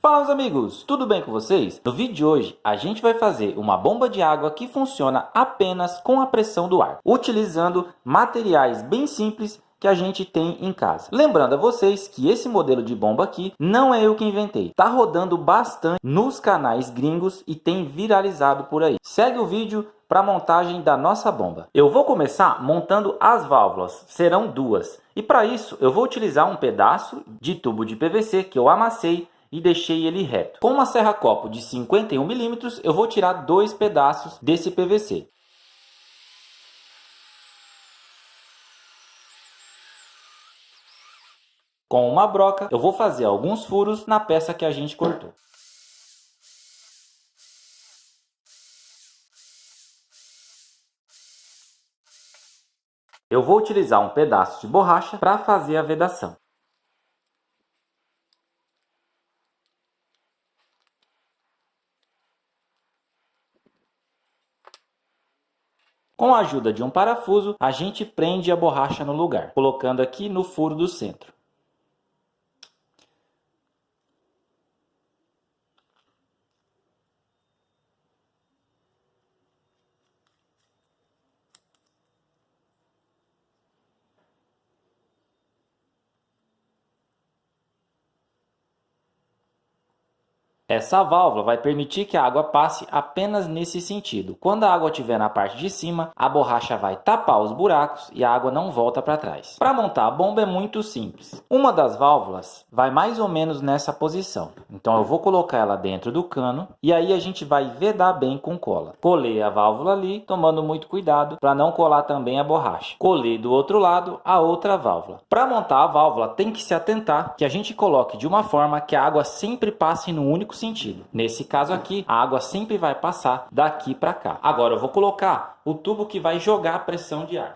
Fala meus amigos, tudo bem com vocês? No vídeo de hoje a gente vai fazer uma bomba de água que funciona apenas com a pressão do ar, utilizando materiais bem simples que a gente tem em casa. Lembrando a vocês que esse modelo de bomba aqui não é eu que inventei. Tá rodando bastante nos canais gringos e tem viralizado por aí. Segue o vídeo para a montagem da nossa bomba. Eu vou começar montando as válvulas, serão duas. E para isso eu vou utilizar um pedaço de tubo de PVC que eu amassei e deixei ele reto. Com uma serra-copo de 51 milímetros, eu vou tirar dois pedaços desse PVC. Com uma broca, eu vou fazer alguns furos na peça que a gente cortou. Eu vou utilizar um pedaço de borracha para fazer a vedação. Com a ajuda de um parafuso, a gente prende a borracha no lugar, colocando aqui no furo do centro. Essa válvula vai permitir que a água passe apenas nesse sentido. Quando a água estiver na parte de cima, a borracha vai tapar os buracos e a água não volta para trás. Para montar a bomba é muito simples. Uma das válvulas vai mais ou menos nessa posição. Então eu vou colocar ela dentro do cano e aí a gente vai vedar bem com cola. Colei a válvula ali, tomando muito cuidado para não colar também a borracha. Colei do outro lado a outra válvula. Para montar a válvula tem que se atentar que a gente coloque de uma forma que a água sempre passe no único sentido. Nesse caso aqui, a água sempre vai passar daqui para cá. Agora eu vou colocar o tubo que vai jogar a pressão de ar.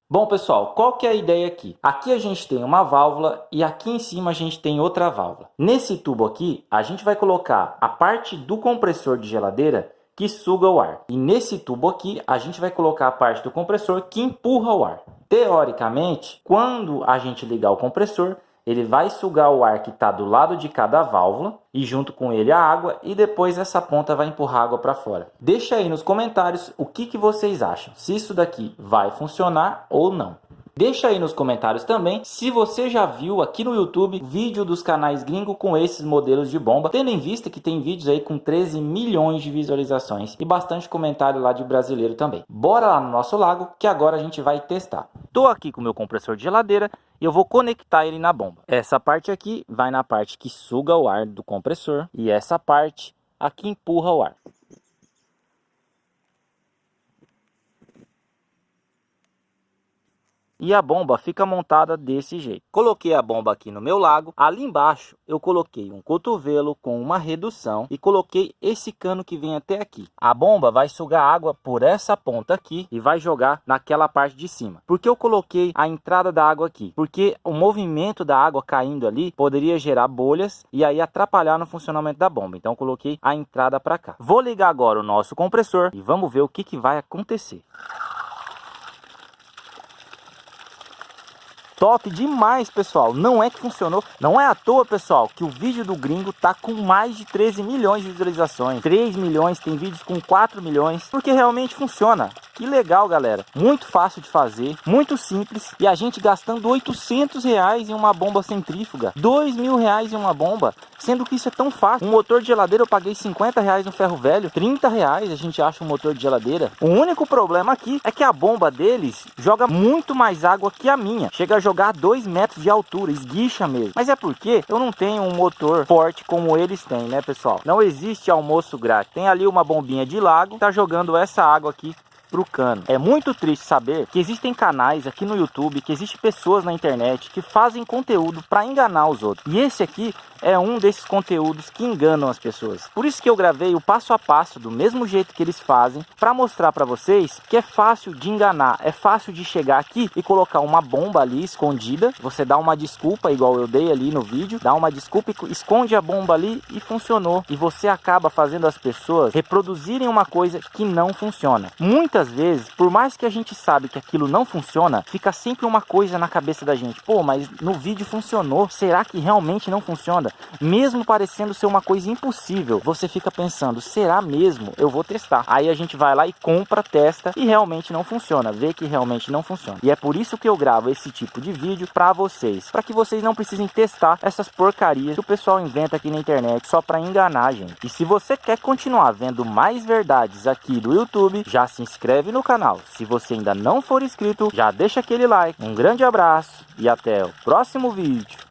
Bom pessoal, qual que é a ideia aqui? Aqui a gente tem uma válvula e aqui em cima a gente tem outra válvula. Nesse tubo aqui, a gente vai colocar a parte do compressor de geladeira que suga o ar. E nesse tubo aqui, a gente vai colocar a parte do compressor que empurra o ar. Teoricamente, quando a gente ligar o compressor, ele vai sugar o ar que está do lado de cada válvula e junto com ele a água e depois essa ponta vai empurrar a água para fora. Deixa aí nos comentários o que vocês acham, se isso daqui vai funcionar ou não. Deixa aí nos comentários também se você já viu aqui no YouTube vídeo dos canais gringos com esses modelos de bomba, tendo em vista que tem vídeos aí com 13 milhões de visualizações e bastante comentário lá de brasileiro também. Bora lá no nosso lago que agora a gente vai testar. Tô aqui com o meu compressor de geladeira e eu vou conectar ele na bomba. Essa parte aqui vai na parte que suga o ar do compressor e essa parte aqui empurra o ar. E a bomba fica montada desse jeito. Coloquei a bomba aqui no meu lago. Ali embaixo eu coloquei um cotovelo com uma redução e coloquei esse cano que vem até aqui. A bomba vai sugar água por essa ponta aqui e vai jogar naquela parte de cima. Por que eu coloquei a entrada da água aqui? Porque o movimento da água caindo ali poderia gerar bolhas e aí atrapalhar no funcionamento da bomba. Então eu coloquei a entrada para cá. Vou ligar agora o nosso compressor e vamos ver o que vai acontecer. Top demais, pessoal. Não é que funcionou. Não é à toa, pessoal, que o vídeo do gringo tá com mais de 13 milhões de visualizações. 3 milhões, tem vídeos com 4 milhões. Porque realmente funciona. Que legal, galera. Muito fácil de fazer, muito simples. E a gente gastando R$800 em uma bomba centrífuga. R$2.000 em uma bomba. Sendo que isso é tão fácil. Um motor de geladeira eu paguei R$50 no ferro velho. R$30 a gente acha um motor de geladeira. O único problema aqui é que a bomba deles joga muito mais água que a minha. Chega a jogar 2 metros de altura, esguicha mesmo. Mas é porque eu não tenho um motor forte como eles têm, né, pessoal? Não existe almoço grátis. Tem ali uma bombinha de lago, tá jogando essa água aqui pro cano. É muito triste saber que existem canais aqui no YouTube, que existem pessoas na internet que fazem conteúdo para enganar os outros. E esse aqui é um desses conteúdos que enganam as pessoas. Por isso que eu gravei o passo a passo, do mesmo jeito que eles fazem, para mostrar para vocês que é fácil de enganar, é fácil de chegar aqui e colocar uma bomba ali escondida. Você dá uma desculpa, igual eu dei ali no vídeo, dá uma desculpa e esconde a bomba ali e funcionou. E você acaba fazendo as pessoas reproduzirem uma coisa que não funciona. Muitas vezes, por mais que a gente sabe que aquilo não funciona, fica sempre uma coisa na cabeça da gente. Pô, mas no vídeo funcionou, será que realmente não funciona? Mesmo parecendo ser uma coisa impossível, você fica pensando, será mesmo? Eu vou testar. Aí a gente vai lá e compra, testa e realmente não funciona, vê que realmente não funciona. E é por isso que eu gravo esse tipo de vídeo pra vocês, para que vocês não precisem testar essas porcarias que o pessoal inventa aqui na internet só pra enganar a gente. E se você quer continuar vendo mais verdades aqui do YouTube, já se inscreve no canal. Se você ainda não for inscrito, já deixa aquele like. Um grande abraço e até o próximo vídeo.